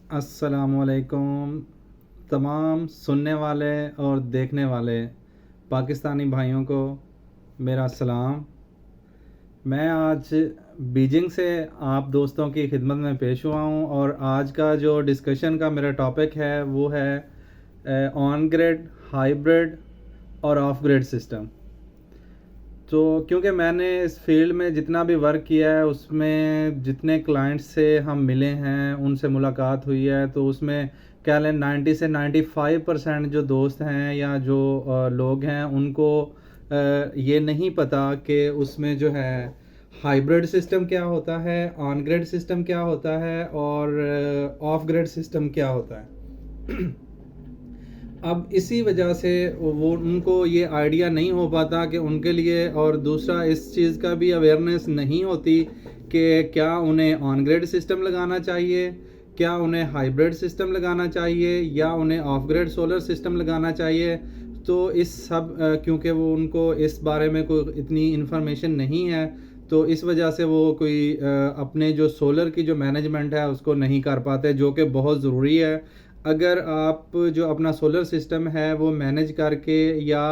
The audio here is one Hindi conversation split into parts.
अस्सलामुअलैकुम तमाम सुनने वाले और देखने वाले पाकिस्तानी भाइयों को मेरा सलाम। मैं आज बीजिंग से आप दोस्तों की खिदमत में पेश हुआ हूँ और आज का जो डिस्कशन का मेरा टॉपिक है वो है ऑन ग्रिड, हाइब्रिड और ऑफ ग्रिड सिस्टम। तो क्योंकि मैंने इस फील्ड में जितना भी वर्क किया है उसमें जितने क्लाइंट्स से हम मिले हैं, उनसे मुलाकात हुई है, तो उसमें क्या लें 90 से 95% जो दोस्त हैं या जो लोग हैं उनको ये नहीं पता कि उसमें जो है हाइब्रिड सिस्टम क्या होता है, ऑन ग्रिड सिस्टम क्या होता है और ऑफ ग्रिड सिस्टम क्या होता है। अब इसी वजह से वो उनको ये आइडिया नहीं हो पाता कि उनके लिए, और दूसरा इस चीज़ का भी अवेयरनेस नहीं होती कि क्या उन्हें ऑन ग्रिड सिस्टम लगाना चाहिए, क्या उन्हें हाइब्रिड सिस्टम लगाना चाहिए या उन्हें ऑफ ग्रिड सोलर सिस्टम लगाना चाहिए। तो इस सब क्योंकि वो उनको इस बारे में कोई इतनी इन्फॉर्मेशन नहीं है, तो इस वजह से वो कोई अपने जो सोलर की जो मैनेजमेंट है उसको नहीं कर पाते, जो कि बहुत ज़रूरी है। अगर आप जो अपना सोलर सिस्टम है वो मैनेज करके, या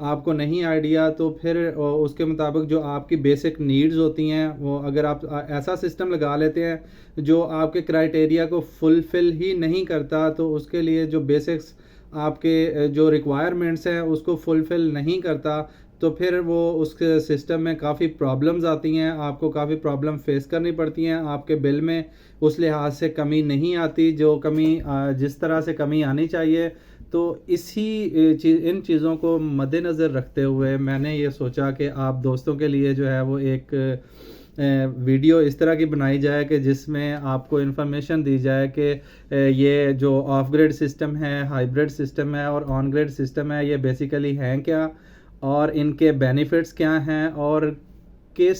आपको नहीं आइडिया, तो फिर उसके मुताबिक जो आपकी बेसिक नीड्स होती हैं वो अगर आप ऐसा सिस्टम लगा लेते हैं जो आपके क्राइटेरिया को फुलफ़िल ही नहीं करता, तो उसके लिए जो बेसिक्स आपके जो रिक्वायरमेंट्स हैं उसको फुलफ़िल नहीं करता, तो फिर वो उसके सिस्टम में काफ़ी प्रॉब्लम्स आती हैं, आपको काफ़ी प्रॉब्लम फेस करनी पड़ती हैं। आपके बिल में उस लिहाज से कमी नहीं आती जो कमी जिस तरह से कमी आनी चाहिए। तो इन चीज़ों को मद्देनज़र रखते हुए मैंने ये सोचा कि आप दोस्तों के लिए जो है वो एक वीडियो इस तरह की बनाई जाए कि जिसमें आपको इन्फॉर्मेशन दी जाए कि ये जो ऑफ ग्रिड सिस्टम है, हाइब्रिड सिस्टम है और ऑन ग्रिड सिस्टम है, ये बेसिकली हैं क्या और इनके बेनिफिट्स क्या हैं, और किस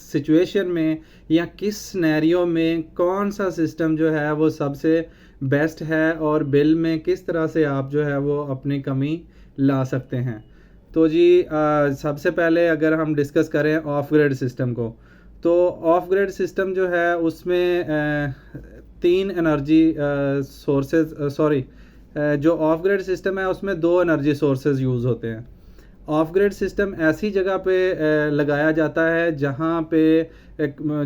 सिचुएशन में या किस सिनेरियो में कौन सा सिस्टम जो है वो सबसे बेस्ट है, और बिल में किस तरह से आप जो है वो अपनी कमी ला सकते हैं। तो जी सबसे पहले अगर हम डिस्कस करें ऑफ ग्रिड सिस्टम को, तो ऑफ ग्रिड सिस्टम जो है उसमें तीन एनर्जी सोर्सेज जो ऑफ ग्रिड सिस्टम है उसमें दो एनर्जी सोर्सेज यूज़ होते हैं। ऑफ ग्रिड सिस्टम ऐसी जगह पे लगाया जाता है जहाँ पे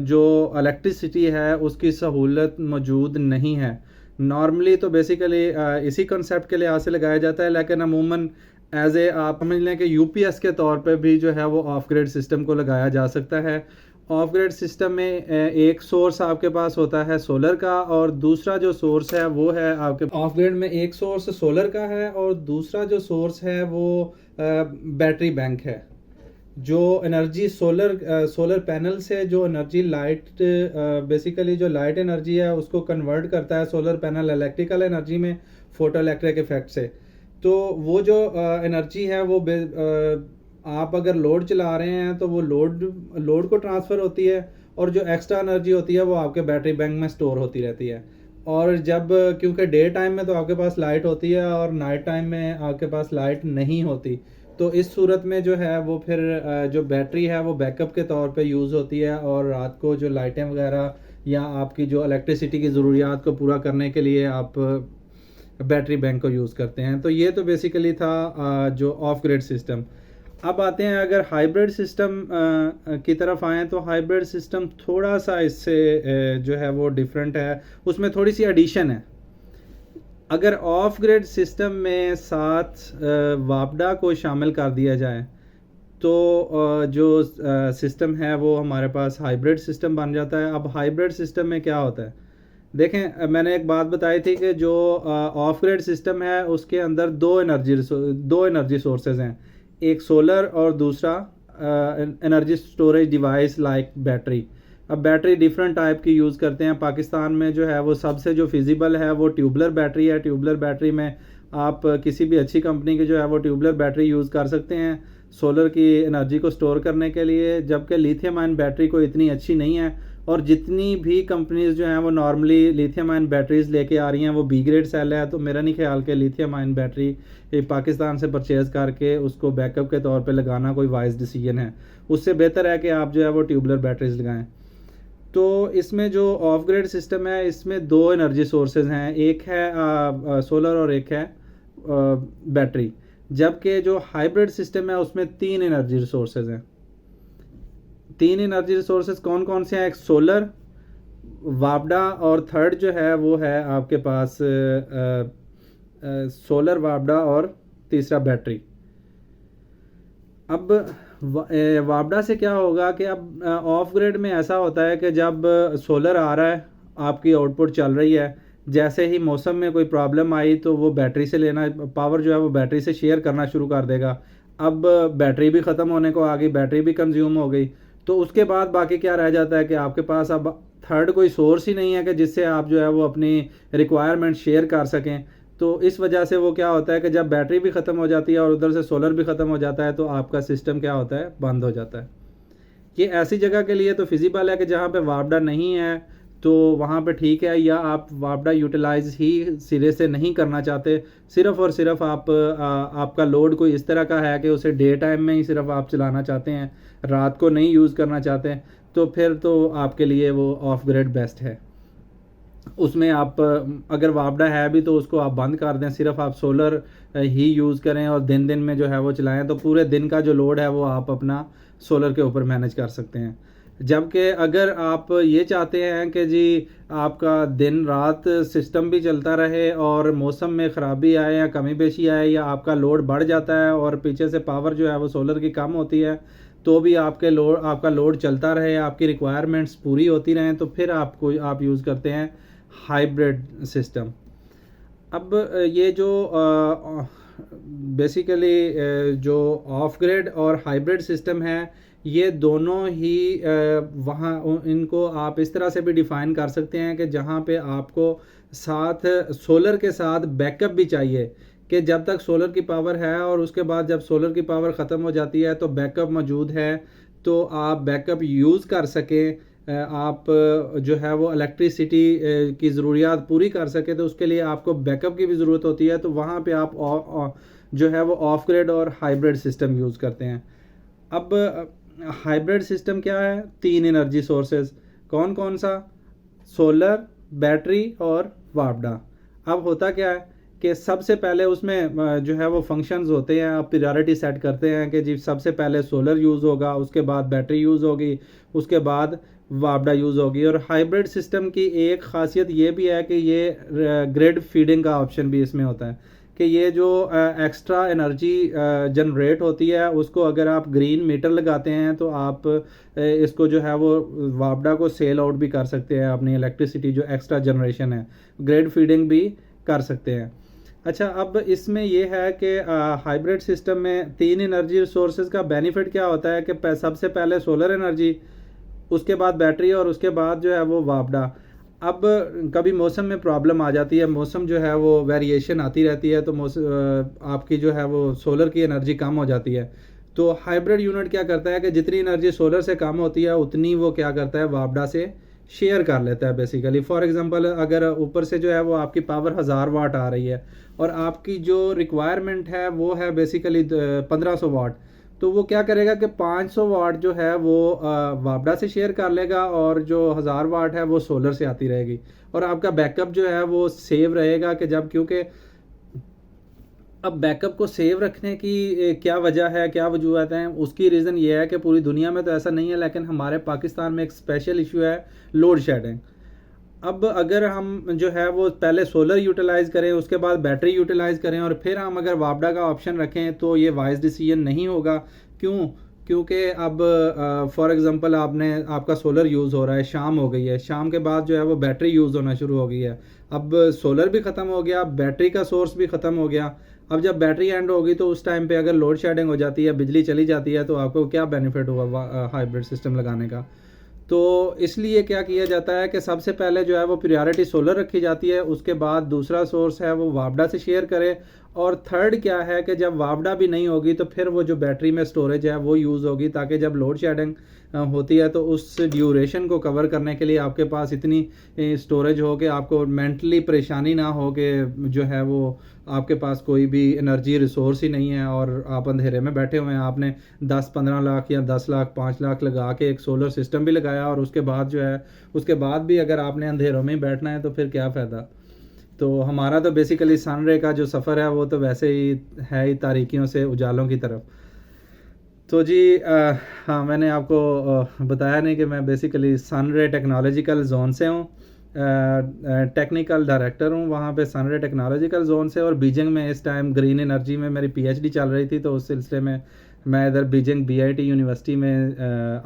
जो इलेक्ट्रिसिटी है उसकी सहूलत मौजूद नहीं है। नॉर्मली तो बेसिकली इसी कॉन्सेप्ट के लिहाज से लगाया जाता है, लेकिन अमूमन एज ए आप समझ लें कि यूपीएस के तौर पे भी जो है वो ऑफ ग्रिड सिस्टम को लगाया जा सकता है। ऑफ ग्रिड सिस्टम में एक सोर्स आपके पास होता है सोलर का, और दूसरा जो सोर्स है वो है आपके ऑफ ग्रिड में एक सोर्स सोलर का है और दूसरा जो सोर्स है वो बैटरी बैंक है। जो एनर्जी सोलर पैनल से जो एनर्जी लाइट बेसिकली जो लाइट एनर्जी है उसको कन्वर्ट करता है सोलर पैनल इलेक्ट्रिकल एनर्जी में, फोटो इलेक्ट्रिक इफेक्ट से। तो वो जो एनर्जी है वो आप अगर लोड चला रहे हैं तो वो लोड को ट्रांसफ़र होती है, और जो एक्स्ट्रा एनर्जी होती है वो आपके बैटरी बैंक में स्टोर होती रहती है। और जब क्योंकि डे टाइम में तो आपके पास लाइट होती है और नाइट टाइम में आपके पास लाइट नहीं होती, तो इस सूरत में जो है वो फिर जो बैटरी है वो बैकअप के तौर पे यूज़ होती है, और रात को जो लाइटें वगैरह या आपकी जो इलेक्ट्रिसिटी की ज़रूरियात को पूरा करने के लिए आप बैटरी बैंक को यूज़ करते हैं। तो ये तो बेसिकली था जो ऑफ ग्रिड सिस्टम। अब आते हैं अगर हाइब्रिड सिस्टम की तरफ आएँ, तो हाइब्रिड सिस्टम थोड़ा सा इससे जो है वो डिफरेंट है, उसमें थोड़ी सी एडिशन है। अगर ऑफ ग्रिड सिस्टम में साथ वापडा को शामिल कर दिया जाए तो जो सिस्टम है वो हमारे पास हाइब्रिड सिस्टम बन जाता है। अब हाइब्रिड सिस्टम में क्या होता है, देखें मैंने एक बात बताई थी कि जो ऑफ ग्रिड सिस्टम है उसके अंदर दो एनर्जी सोर्सेज हैं, एक सोलर और दूसरा energy storage device like battery. अब बैटरी डिफरेंट टाइप की यूज़ करते हैं। पाकिस्तान में जो है वो सबसे जो फिजिबल है वो ट्यूबलर बैटरी है। ट्यूबलर बैटरी में आप किसी भी अच्छी कंपनी की जो है वो ट्यूबलर बैटरी यूज़ कर सकते हैं सोलर की एनर्जी को स्टोर करने के लिए, जबकि लिथियम आयन बैटरी को इतनी अच्छी नहीं है। और जितनी भी कंपनीज जो हैं वो नॉर्मली लिथियम आयन बैटरीज लेके आ रही हैं वो बी ग्रेड सेल है, तो मेरा नहीं ख्याल कि लिथियम आयन बैटरी पाकिस्तान से परचेज़ करके उसको बैकअप के तौर पे लगाना कोई वाइज डिसीजन है। उससे बेहतर है कि आप जो है वो ट्यूबलर बैटरीज लगाएं। तो इसमें जो ऑफ ग्रिड सिस्टम है इसमें दो एनर्जी सोर्सेज हैं, एक है सोलर और एक है बैटरी। जबकि जो हाइब्रिड सिस्टम है उसमें तीन एनर्जी रिसोर्सेज हैं। तीन एनर्जी रिसोर्सेज कौन कौन से हैं? एक सोलर, वापडा और थर्ड जो है वो है आपके पास सोलर, वापडा और तीसरा बैटरी। अब वापडा से क्या होगा कि अब ऑफ ग्रिड में ऐसा होता है कि जब सोलर आ रहा है, आपकी आउटपुट चल रही है, जैसे ही मौसम में कोई प्रॉब्लम आई तो वो बैटरी से लेना, पावर जो है वो बैटरी से शेयर करना शुरू कर देगा। अब बैटरी भी ख़त्म होने को आ गई, बैटरी भी कंज्यूम हो गई, तो उसके बाद बाकी क्या रह जाता है कि आपके पास अब थर्ड कोई सोर्स ही नहीं है कि जिससे आप जो है वो अपनी रिक्वायरमेंट शेयर कर सकें। तो इस वजह से वो क्या होता है कि जब बैटरी भी ख़त्म हो जाती है और उधर से सोलर भी ख़त्म हो जाता है तो आपका सिस्टम क्या होता है, बंद हो जाता है। ये ऐसी जगह के लिए तो फिजिबल है कि जहाँ पे वापडा नहीं है तो वहाँ पे ठीक है, या आप वापडा यूटिलाइज ही सिरे से नहीं करना चाहते, सिर्फ़ और सिर्फ आपका लोड कोई इस तरह का है कि उसे डे टाइम में ही सिर्फ आप चलाना चाहते हैं, रात को नहीं यूज़ करना चाहते, तो फिर तो आपके लिए वो ऑफ ग्रिड बेस्ट है। उसमें आप अगर वापडा है भी तो उसको आप बंद कर दें, सिर्फ आप सोलर ही यूज़ करें और दिन दिन में जो है वो चलाएं, तो पूरे दिन का जो लोड है वो आप अपना सोलर के ऊपर मैनेज कर सकते हैं। जबकि अगर आप ये चाहते हैं कि जी आपका दिन रात सिस्टम भी चलता रहे और मौसम में ख़राबी आए या कमी पेशी आए या आपका लोड बढ़ जाता है और पीछे से पावर जो है वो सोलर की कम होती है, तो भी आपका लोड चलता रहे, आपकी रिक्वायरमेंट्स पूरी होती रहें, तो फिर आप यूज़ करते हैं हाइब्रिड सिस्टम। अब ये जो बेसिकली जो ऑफ ग्रिड और हाइब्रिड सिस्टम है, ये दोनों ही वहाँ इनको आप इस तरह से भी डिफ़ाइन कर सकते हैं कि जहाँ पे आपको साथ सोलर के साथ बैकअप भी चाहिए, कि जब तक सोलर की पावर है और उसके बाद जब सोलर की पावर ख़त्म हो जाती है तो बैकअप मौजूद है, तो आप बैकअप यूज़ कर सकें, आप जो है वो इलेक्ट्रिसिटी की ज़रूरियात पूरी कर सके, तो उसके लिए आपको बैकअप की भी ज़रूरत होती है। तो वहाँ पे आप जो है वो ऑफ ग्रिड और हाइब्रिड सिस्टम यूज़ करते हैं। अब हाइब्रिड सिस्टम क्या है? तीन एनर्जी सोर्सेज, कौन कौन सा? सोलर, बैटरी और वापडा। अब होता क्या है कि सबसे पहले उसमें जो है वो फंक्शंस होते हैं, आप प्रायोरिटी सेट करते हैं कि जी सबसे पहले सोलर यूज़ होगा, उसके बाद बैटरी यूज़ होगी, उसके बाद वापडा यूज़ होगी। और हाइब्रिड सिस्टम की एक ख़ासियत ये भी है कि ये ग्रिड फीडिंग का ऑप्शन भी इसमें होता है, कि ये जो एक्स्ट्रा एनर्जी जनरेट होती है उसको अगर आप ग्रीन मीटर लगाते हैं तो आप इसको जो है वो वापडा को सेल आउट भी कर सकते हैं, अपनी इलेक्ट्रिसिटी जो एक्स्ट्रा जनरेशन है ग्रिड फीडिंग भी कर सकते हैं। अच्छा, अब इसमें यह है कि हाइब्रिड सिस्टम में तीन एनर्जी रिसोर्सेज का बेनिफिट क्या होता है कि सबसे पहले सोलर एनर्जी, उसके बाद बैटरी और उसके बाद जो है वो वापडा। अब कभी मौसम में प्रॉब्लम आ जाती है, मौसम जो है वो वेरिएशन आती रहती है, तो आपकी जो है वो सोलर की एनर्जी कम हो जाती है। तो हाइब्रिड यूनिट क्या करता है कि जितनी एनर्जी सोलर से कम होती है उतनी वो क्या करता है, वापडा से शेयर कर लेता है बेसिकली। फॉर एग्जांपल, अगर ऊपर से जो है वो आपकी पावर 1000 वाट आ रही है और आपकी जो रिक्वायरमेंट है वो है बेसिकली 1500 वाट, तो वो क्या करेगा कि 500 वाट जो है वो वापडा से शेयर कर लेगा और जो 1000 वाट है वो सोलर से आती रहेगी, और आपका बैकअप जो है वो सेव रहेगा। कि जब, क्योंकि अब बैकअप को सेव रखने की क्या वजह है, क्या वजूहत हैं, उसकी रीज़न ये है कि पूरी दुनिया में तो ऐसा नहीं है, लेकिन हमारे पाकिस्तान में एक स्पेशल इशू है लोड शेडिंग। अब अगर हम जो है वो पहले सोलर यूटिलाइज़ करें, उसके बाद बैटरी यूटिलाइज़ करें और फिर हम अगर वापडा का ऑप्शन रखें तो ये वाइज डिसीजन नहीं होगा। क्यों? क्योंकि अब फॉर एग्ज़ाम्पल आपका सोलर यूज़ हो रहा है, शाम हो गई है, शाम के बाद जो है वो बैटरी यूज़ होना शुरू हो गई है, अब सोलर भी ख़त्म हो गया, बैटरी का सोर्स भी ख़त्म हो गया। अब जब बैटरी एंड होगी तो उस टाइम पे अगर लोड शेडिंग हो जाती है, बिजली चली जाती है, तो आपको क्या बेनिफिट हुआ हाइब्रिड सिस्टम लगाने का? तो इसलिए क्या किया जाता है कि सबसे पहले जो है वो प्रायोरिटी सोलर रखी जाती है, उसके बाद दूसरा सोर्स है वो वापडा से शेयर करे, और थर्ड क्या है कि जब वापडा भी नहीं होगी तो फिर वो जो बैटरी में स्टोरेज है वो यूज़ होगी, ताकि जब लोड शेडिंग होती है तो उस ड्यूरेशन को कवर करने के लिए आपके पास इतनी स्टोरेज हो कि आपको मेंटली परेशानी ना हो कि जो है वो आपके पास कोई भी एनर्जी रिसोर्स ही नहीं है और आप अंधेरे में बैठे हुए हैं, आपने 10-15 लाख या 10 लाख 5 लाख लगा के एक सोलर सिस्टम भी लगाया और उसके बाद जो है उसके बाद भी अगर आपने अंधेरों में ही बैठना है तो फिर क्या फ़ायदा। तो हमारा तो बेसिकली सन रे का जो सफ़र है वो तो वैसे ही है ही तारीकियों से उजालों की तरफ। तो जी हाँ, मैंने आपको बताया नहीं कि मैं बेसिकली सन रे टेक्नोलॉजिकल जोन से हूँ, टेक्निकल डायरेक्टर हूँ वहाँ पे सन रे टेक्नोलॉजिकल जोन से। और बीजिंग में इस टाइम ग्रीन एनर्जी में मेरी पीएचडी चल रही थी, तो उस सिलसिले में मैं इधर बीजिंग बीआईटी यूनिवर्सिटी में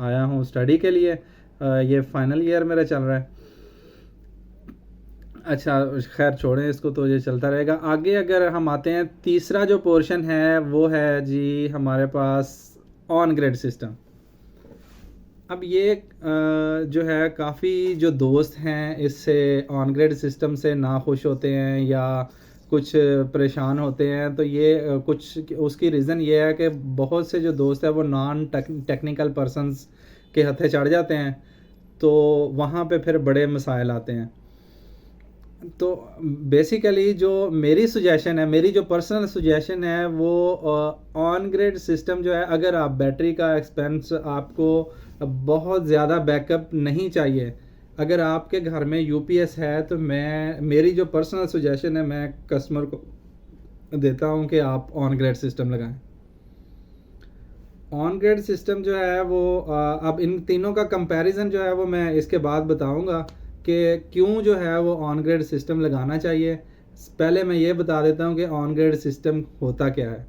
आया हूँ स्टडी के लिए। ये फाइनल ईयर मेरा चल रहा है। अच्छा खैर छोड़ें इसको, तो ये चलता रहेगा। आगे अगर हम आते हैं, तीसरा जो पोर्शन है वो है जी हमारे पास ऑन ग्रिड सिस्टम। अब ये जो है काफ़ी जो दोस्त हैं इससे ऑन ग्रिड सिस्टम से नाखुश होते हैं या कुछ परेशान होते हैं। तो ये कुछ उसकी रीज़न ये है कि बहुत से जो दोस्त हैं वो नॉन टेक्निकल पर्सनस के हत्थे चढ़ जाते हैं, तो वहाँ पे फिर बड़े मसाइल आते हैं। तो बेसिकली जो मेरी सुजेशन है, मेरी जो पर्सनल सुजेशन है वो ऑन ग्रिड सिस्टम जो है, अगर आप बैटरी का एक्सपेंस आपको बहुत ज़्यादा बैकअप नहीं चाहिए, अगर आपके घर में यूपीएस है, तो मेरी जो पर्सनल सुजेशन है मैं कस्टमर को देता हूं कि आप ऑन ग्रिड सिस्टम लगाएं। ऑन ग्रिड सिस्टम जो है वो अब इन तीनों का कंपैरिजन जो है वो मैं इसके बाद बताऊंगा कि क्यों जो है वो ऑन ग्रिड सिस्टम लगाना चाहिए। पहले मैं ये बता देता हूँ कि ऑन ग्रिड सिस्टम होता क्या है।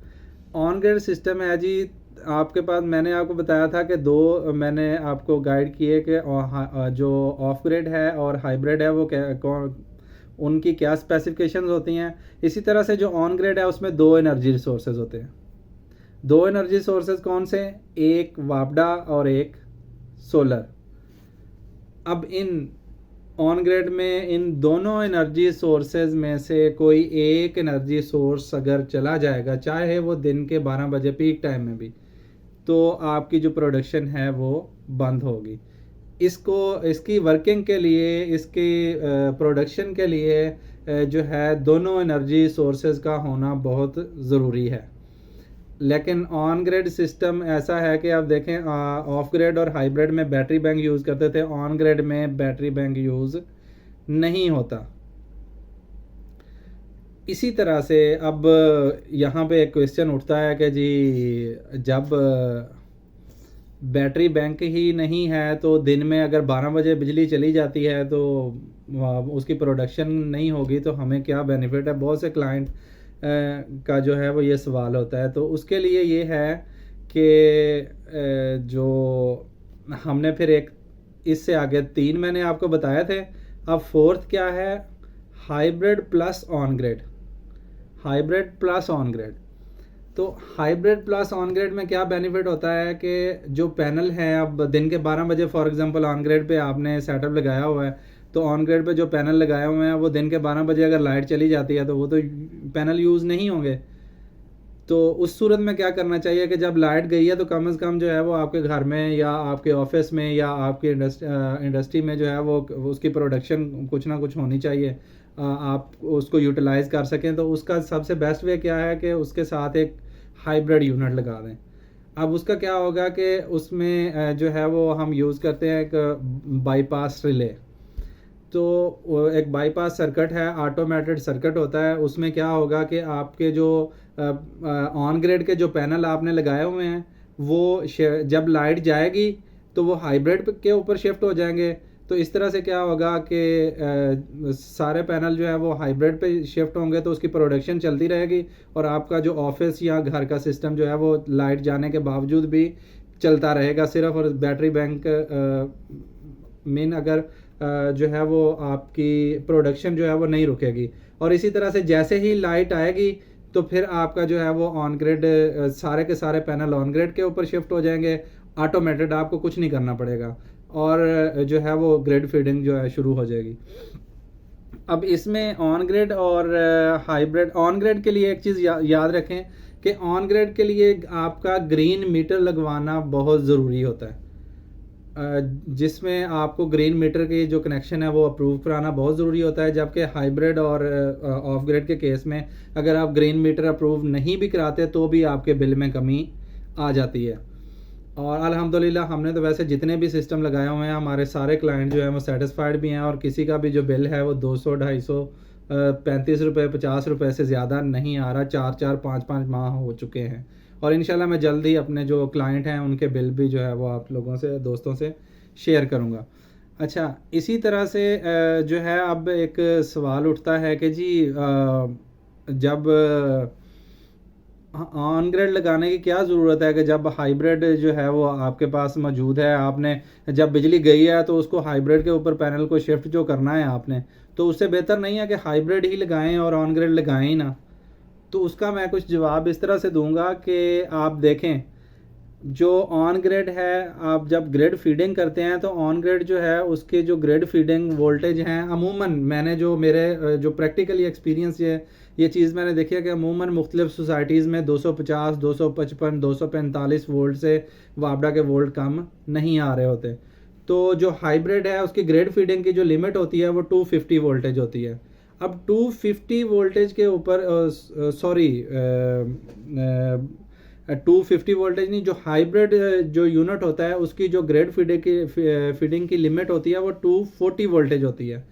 ऑन ग्रिड सिस्टम है जी, आपके पास मैंने आपको बताया था कि दो मैंने आपको गाइड किए कि जो ऑफ ग्रिड है और हाइब्रिड है वो उनकी क्या स्पेसिफिकेशंस होती हैं। इसी तरह से जो ऑन ग्रिड है उसमें दो एनर्जी रिसोर्सेज होते हैं। दो एनर्जी सोर्सेज कौन से? एक वापडा और एक सोलर। अब इन ऑन ग्रिड में इन दोनों एनर्जी सोर्सेज में से कोई एक एनर्जी सोर्स अगर चला जाएगा, चाहे वो दिन के 12 बजे पीक टाइम में भी, तो आपकी जो प्रोडक्शन है वो बंद होगी। इसकी वर्किंग के लिए, इसकी प्रोडक्शन के लिए जो है दोनों एनर्जी सोर्सेज का होना बहुत ज़रूरी है। लेकिन ऑन ग्रिड सिस्टम ऐसा है कि आप देखें, ऑफ ग्रिड और हाइब्रिड में बैटरी बैंक यूज़ करते थे, ऑन ग्रिड में बैटरी बैंक यूज़ नहीं होता। इसी तरह से अब यहाँ पे एक क्वेश्चन उठता है कि जी जब बैटरी बैंक ही नहीं है तो दिन में अगर 12 बजे बिजली चली जाती है तो उसकी प्रोडक्शन नहीं होगी, तो हमें क्या बेनिफिट है। बहुत से क्लाइंट का जो है वो ये सवाल होता है। तो उसके लिए ये है कि जो हमने फिर एक इससे आगे 3 मैंने आपको बताए थे, अब फोर्थ क्या है? Hybrid plus on grid. Hybrid plus on grid. तो हाइब्रिड प्लस ऑन ग्रिड में क्या बेनिफिट होता है कि जो पैनल है, अब दिन के 12 बजे फॉर एग्जांपल ऑन ग्रिड पे आपने सेटअप लगाया हुआ है, तो ऑन ग्रिड पे जो पैनल लगाए हुए हैं वो दिन के 12 बजे अगर लाइट चली जाती है तो वो तो पैनल यूज़ नहीं होंगे। तो उस सूरत में क्या करना चाहिए कि जब लाइट गई है तो कम से कम जो है वो आपके घर में या आपके ऑफिस में या आपके इंडस्ट्री में जो है वो उसकी प्रोडक्शन कुछ ना कुछ होनी चाहिए, आप उसको यूटिलाइज़ कर सकें। तो उसका सबसे बेस्ट वे क्या है कि उसके साथ एक हाइब्रिड यूनिट लगा दें। अब उसका क्या होगा कि उसमें जो है वो हम यूज़ करते हैं एक बाईपास रिले। तो एक बाईपास सर्किट है, ऑटोमेटेड सर्किट होता है। उसमें क्या होगा कि आपके जो ऑन ग्रिड के जो पैनल आपने लगाए हुए हैं वो जब लाइट जाएगी तो वो हाइब्रिड के ऊपर शिफ्ट हो जाएंगे। तो इस तरह से क्या होगा कि सारे पैनल जो है वो हाइब्रिड पे शिफ्ट होंगे, तो उसकी प्रोडक्शन चलती रहेगी और आपका जो ऑफिस या घर का सिस्टम जो है वो लाइट जाने के बावजूद भी चलता रहेगा सिर्फ। और बैटरी बैंक मेन अगर जो है वो आपकी प्रोडक्शन जो है वो नहीं रुकेगी। और इसी तरह से जैसे ही लाइट आएगी तो फिर आपका जो है वो ऑन ग्रिड सारे के सारे पैनल ऑन ग्रिड के ऊपर शिफ्ट हो जाएंगे, ऑटोमेटेड, आपको कुछ नहीं करना पड़ेगा और जो है वो ग्रिड फीडिंग जो है शुरू हो जाएगी। अब इसमें ऑन ग्रिड और हाइब्रिड, ऑन ग्रिड के लिए एक चीज़ याद रखें कि ऑन ग्रिड के लिए आपका ग्रीन मीटर लगवाना बहुत ज़रूरी होता है। जिसमें आपको ग्रीन मीटर की जो कनेक्शन है वो अप्रूव कराना बहुत ज़रूरी होता है, जबकि हाइब्रिड और ऑफ ग्रिड के केस में अगर आप ग्रीन मीटर अप्रूव नहीं भी कराते तो भी आपके बिल में कमी आ जाती है। और अल्हम्दुलिल्लाह हमने तो वैसे जितने भी सिस्टम लगाए हुए हैं हमारे सारे क्लाइंट जो हैं वो सेटिस्फाइड भी हैं, और किसी का भी जो बिल है वो 200, 250, 35 रुपये, 50 रुपये से ज़्यादा नहीं आ रहा। 4 5 माह हो चुके हैं, और इंशाल्लाह मैं जल्द ही अपने जो क्लाइंट हैं उनके बिल भी जो है वो आप लोगों से, दोस्तों से शेयर करूंगा। अच्छा, इसी तरह से जो है अब एक सवाल उठता है कि जी जब ऑन ग्रिड लगाने की क्या ज़रूरत है कि जब हाइब्रिड जो है वो आपके पास मौजूद है, आपने जब बिजली गई है तो उसको हाइब्रिड के ऊपर पैनल को शिफ्ट जो करना है आपने, तो उससे बेहतर नहीं है कि हाइब्रिड ही लगाएं और ऑन ग्रिड लगाएं ही ना। तो उसका मैं कुछ जवाब इस तरह से दूंगा कि आप देखें, जो ऑन ग्रिड है, आप जब ग्रिड फीडिंग करते हैं तो ऑन ग्रिड जो है उसके जो ग्रिड फीडिंग वोल्टेज हैं, अमूमन मैंने जो मेरे जो प्रैक्टिकली एक्सपीरियंस ये चीज़ मैंने देखी है कि अमूमन मुख्तलिफ सोसाइटीज़ में 250, 255, 245 वोल्ट से वापडा के वोल्ट कम नहीं आ रहे होते। तो जो हाइब्रिड है उसकी ग्रिड फीडिंग की जो लिमिट होती है वो 250 वोल्टेज होती है। अब 250 वोल्टेज के ऊपर, सॉरी, 250 वोल्टेज नहीं, जो हाइब्रिड जो यूनिट होता है उसकी जो ग्रिड फीडिंग की लिमिट होती है वो 240 वोल्टेज होती है।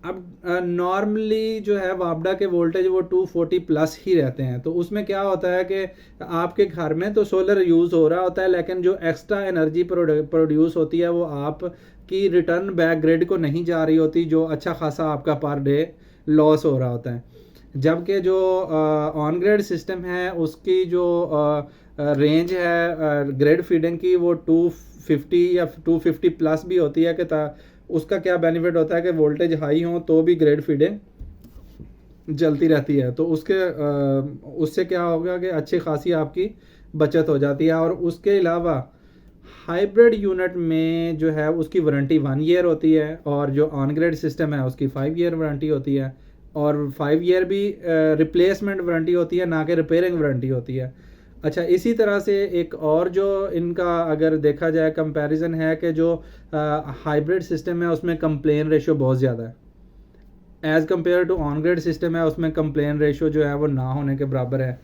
अब नॉर्मली जो है वापडा के वोल्टेज वो 240 प्लस ही रहते हैं। तो उसमें क्या होता है कि आपके घर में तो सोलर यूज़ हो रहा होता है, लेकिन जो एक्स्ट्रा एनर्जी प्रोड्यूस होती है वो आपकी रिटर्न बैक ग्रिड को नहीं जा रही होती, जो अच्छा खासा आपका पर डे लॉस हो रहा होता है। जबकि जो ऑन ग्रिड सिस्टम है उसकी जो रेंज है ग्रिड फीडिंग की वो 250 या 250 प्लस भी होती है, कि उसका क्या बेनिफिट होता है कि वोल्टेज हाई हो तो भी ग्रिड फीडिंग जलती रहती है। तो उससे क्या होगा कि अच्छी खासी आपकी बचत हो जाती है। और उसके अलावा हाइब्रिड यूनिट में जो है उसकी वारंटी 1 ईयर होती है, और जो ऑन ग्रिड सिस्टम है उसकी 5 ईयर वारंटी होती है, और 5 ईयर भी रिप्लेसमेंट वारंटी होती है, ना कि रिपेयरिंग वारंटी होती है। अच्छा, इसी तरह से एक और जो इनका अगर देखा जाए कंपैरिजन है कि जो हाइब्रिड सिस्टम है उसमें कंप्लेन रेशियो बहुत ज़्यादा है as compared to on grid system है, उसमें कंप्लेन रेशियो जो है वो ना होने के बराबर है।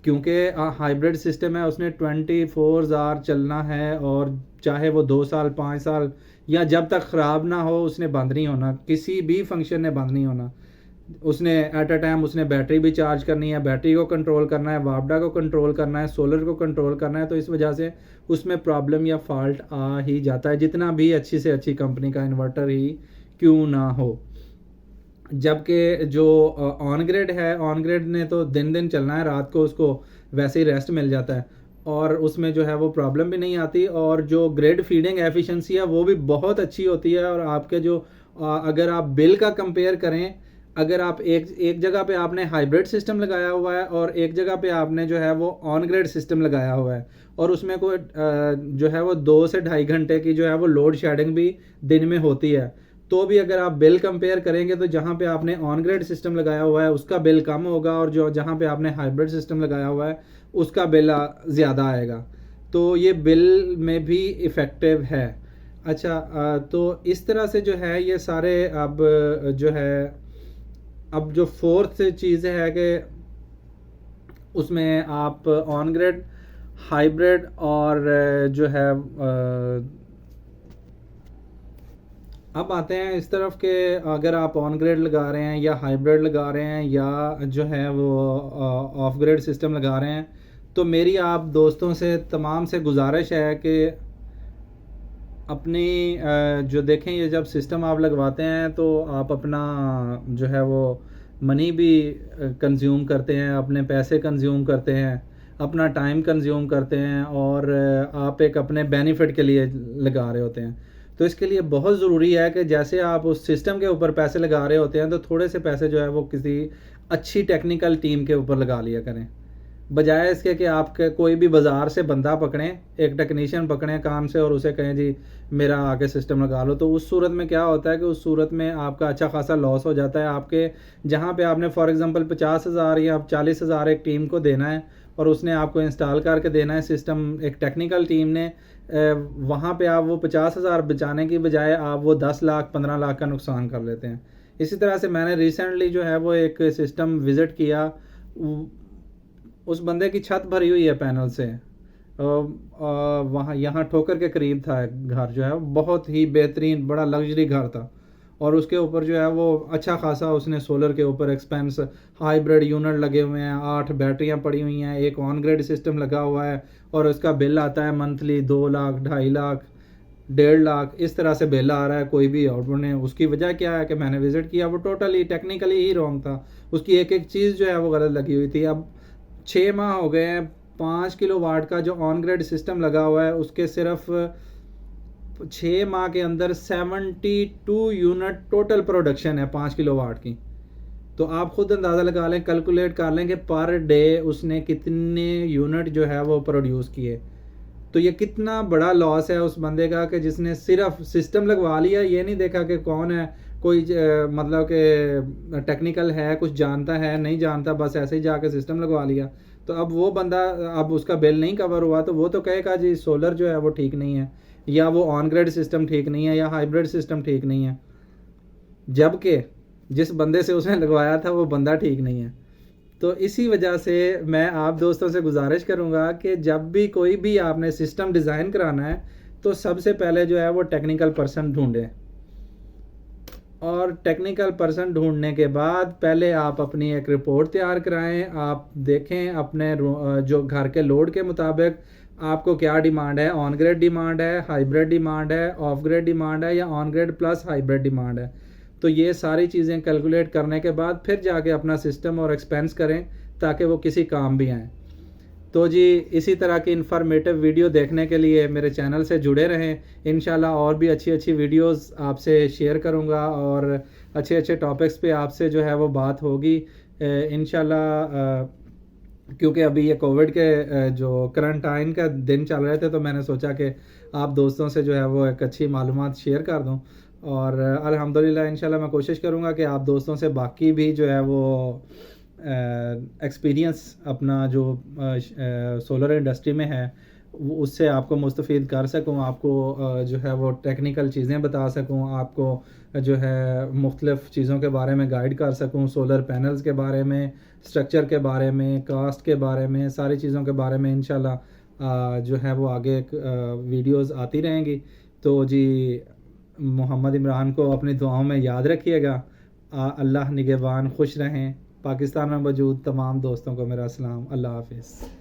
क्योंकि हाइब्रिड सिस्टम है उसने 24 आवर चलना है, और चाहे वो 2 साल 5 साल या जब तक ख़राब ना हो उसने बंद नहीं होना, किसी भी फंक्शन ने बंद नहीं होना। उसने एट अ टाइम उसने बैटरी भी चार्ज करनी है, बैटरी को कंट्रोल करना है, वापडा को कंट्रोल करना है, सोलर को कंट्रोल करना है। तो इस वजह से उसमें प्रॉब्लम या फॉल्ट आ ही जाता है, जितना भी अच्छी से अच्छी कंपनी का इन्वर्टर ही क्यों ना हो। जबकि जो ऑन ग्रिड है, ऑन ग्रिड ने तो दिन दिन चलना है, रात को उसको वैसे ही रेस्ट मिल जाता है, और उसमें जो है वो प्रॉब्लम भी नहीं आती। और जो ग्रिड फीडिंग एफिशिएंसी है वो भी बहुत अच्छी होती है। और आपके जो अगर आप बिल का कंपेयर करें, अगर आप एक जगह पे आपने हाइब्रिड सिस्टम लगाया हुआ है और एक जगह पे आपने जो है वो ऑन ग्रिड सिस्टम लगाया हुआ है, और उसमें कोई जो है वो 2 से 2.5 घंटे की जो है वो लोड शेडिंग भी दिन में होती है, तो भी अगर आप बिल कंपेयर करेंगे तो जहाँ पे आपने ऑन ग्रिड सिस्टम लगाया हुआ है उसका बिल कम होगा, और जो जहाँ पे आपने हाइब्रिड सिस्टम लगाया हुआ है उसका बिल ज़्यादा आएगा। तो ये बिल में भी इफ़ेक्टिव है। अच्छा, तो इस तरह से जो है ये सारे अब जो है, अब जो फोर्थ चीज़ है कि उसमें आप ऑन ग्रिड, हाइब्रिड और जो है अब आते हैं इस तरफ के, अगर आप ऑन ग्रिड लगा रहे हैं या हाइब्रिड लगा रहे हैं या जो है वो ऑफ ग्रिड सिस्टम लगा रहे हैं, तो मेरी आप दोस्तों से तमाम से गुजारिश है कि अपनी जो देखें, ये जब सिस्टम आप लगवाते हैं तो आप अपना जो है वो मनी भी कंज्यूम करते हैं, अपने पैसे कंज्यूम करते हैं, अपना टाइम कंज्यूम करते हैं, और आप एक अपने बेनिफिट के लिए लगा रहे होते हैं। तो इसके लिए बहुत ज़रूरी है कि जैसे आप उस सिस्टम के ऊपर पैसे लगा रहे होते हैं तो थोड़े से पैसे जो है वो किसी अच्छी टेक्निकल टीम के ऊपर लगा लिया करें, बजाय इसके कि आप कोई भी बाज़ार से बंदा पकड़ें, एक टेक्नीशियन पकड़ें काम से और उसे कहें जी मेरा आके सिस्टम लगा लो। तो उस सूरत में क्या होता है कि उस सूरत में आपका अच्छा खासा लॉस हो जाता है। आपके जहाँ पे आपने फॉर एग्जांपल 50,000 या 40,000 एक टीम को देना है, और उसने आपको इंस्टॉल करके देना है सिस्टम। एक टेक्निकल टीम ने वहाँ पे आप वो 50,000 बचाने की बजाय आप वो 10 लाख 15 लाख का नुकसान कर लेते हैं। इसी तरह से मैंने रिसेंटली जो है वो एक सिस्टम विज़िट किया, उस बंदे की छत भरी हुई है पैनल से। वहाँ यहाँ ठोकर के करीब था घर, जो है बहुत ही बेहतरीन बड़ा लग्जरी घर था, और उसके ऊपर जो है वो अच्छा खासा उसने सोलर के ऊपर एक्सपेंस हाइब्रिड यूनिट लगे हुए हैं, 8 बैटरियाँ पड़ी हुई हैं, एक ऑन ग्रिड सिस्टम लगा हुआ है, और उसका बिल आता है मंथली 2 लाख 2.5 लाख 1.5 लाख इस तरह से बिल आ रहा है कोई भी। और उन्होंने उसकी वजह क्या है कि मैंने विज़िट किया, वो टोटली टेक्निकली ही रॉन्ग था, उसकी एक एक चीज़ जो है वो गलत लगी हुई थी। अब 6 माह हो गए हैं, 5 किलो वाट का जो ऑन ग्रिड सिस्टम लगा हुआ है उसके सिर्फ 6 माह के अंदर 72 यूनिट टोटल प्रोडक्शन है 5 किलो वाट की। तो आप खुद अंदाज़ा लगा लें, कैलकुलेट कर लें कि पर डे उसने कितने यूनिट जो है वो प्रोड्यूस किए। तो ये कितना बड़ा लॉस है उस बंदे का कि जिसने सिर्फ सिस्टम लगवा लिया, ये नहीं देखा कि कौन है, कोई मतलब कि टेक्निकल है, कुछ जानता है नहीं जानता, बस ऐसे ही जाके सिस्टम लगवा लिया। तो अब वो बंदा, अब उसका बिल नहीं कवर हुआ तो वो तो कहेगा जी सोलर जो है वो ठीक नहीं है, या वो ऑन ग्रिड सिस्टम ठीक नहीं है, या हाइब्रिड सिस्टम ठीक नहीं है, जबकि जिस बंदे से उसने लगवाया था वो बंदा ठीक नहीं है। तो इसी वजह से मैं आप दोस्तों से गुजारिश करूंगा कि जब भी कोई भी आपने सिस्टम डिज़ाइन कराना है तो सबसे पहले जो है वो टेक्निकल पर्सन ढूंढें, और टेक्निकल पर्सन ढूंढने के बाद पहले आप अपनी एक रिपोर्ट तैयार कराएं। आप देखें अपने जो घर के लोड के मुताबिक आपको क्या डिमांड है, ऑन ग्रिड डिमांड है, हाइब्रिड डिमांड है, ऑफ ग्रिड डिमांड है, या on grid plus hybrid demand है। तो ये सारी चीज़ें कैलकुलेट करने के बाद फिर जाके अपना सिस्टम और एक्सपेंस करें ताकि वो किसी काम भी आएँ। तो जी इसी तरह की इन्फॉर्मेटिव वीडियो देखने के लिए मेरे चैनल से जुड़े रहें। इंशाल्लाह और भी अच्छी अच्छी वीडियोस आपसे शेयर करूंगा, और अच्छे अच्छे टॉपिक्स पे आपसे जो है वो बात होगी इंशाल्लाह। क्योंकि अभी ये कोविड के जो करंटाइन का दिन चल रहे थे, तो मैंने सोचा कि आप दोस्तों से जो है वो एक अच्छी मालूमात शेयर कर दूं, और अल्हम्दुलिल्लाह इंशाल्लाह मैं कोशिश करूंगा कि आप दोस्तों से बाकी भी जो है वो एक्सपीरियंस अपना जो सोलर इंडस्ट्री में है उससे आपको मुस्तफ़ीद कर सकूं, आपको जो है वो टेक्निकल चीज़ें बता सकूं, आपको जो है मुख्तलिफ़ चीज़ों के बारे में गाइड कर सकूं, सोलर पैनल्स के बारे में, स्ट्रक्चर के बारे में, कास्ट के बारे में, सारी चीज़ों के बारे में इंशाल्लाह जो है वो आगे वीडियोस आती रहेंगी। तो जी मोहम्मद इमरान को अपनी दुआओं में याद रखिएगा। अल्लाह निगहबान, खुश रहें। पाकिस्तान में मौजूद तमाम दोस्तों को मेरा सलाम। अल्लाह हाफिज़।